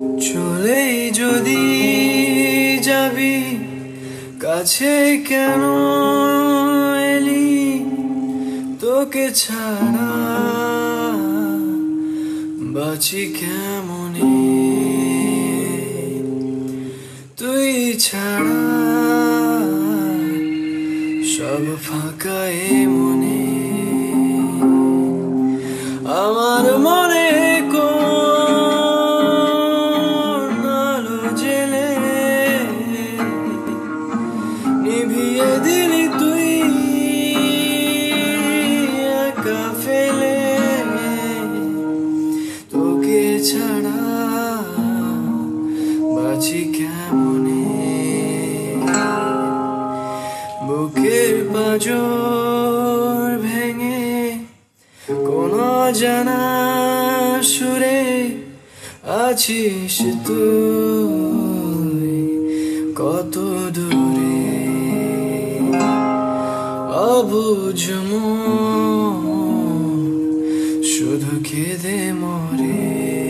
চলেই যদি যাবি কাছে কেন এলি তোকে ছাড়া বাঁচি কেমনে তুই ছাড়া সব ফাঁকা এ মনে আমার মনে কোন আলো জেলে নিভিয়ে দিলি তুই একা ফেলে তোকে ছাড়া বাঁচি কেমনে বুকের পাঁজর ভেঙে কোন জানা সুরে আছিস তুই কত দূরে অবুঝ মন শুধু কেঁদে মরে।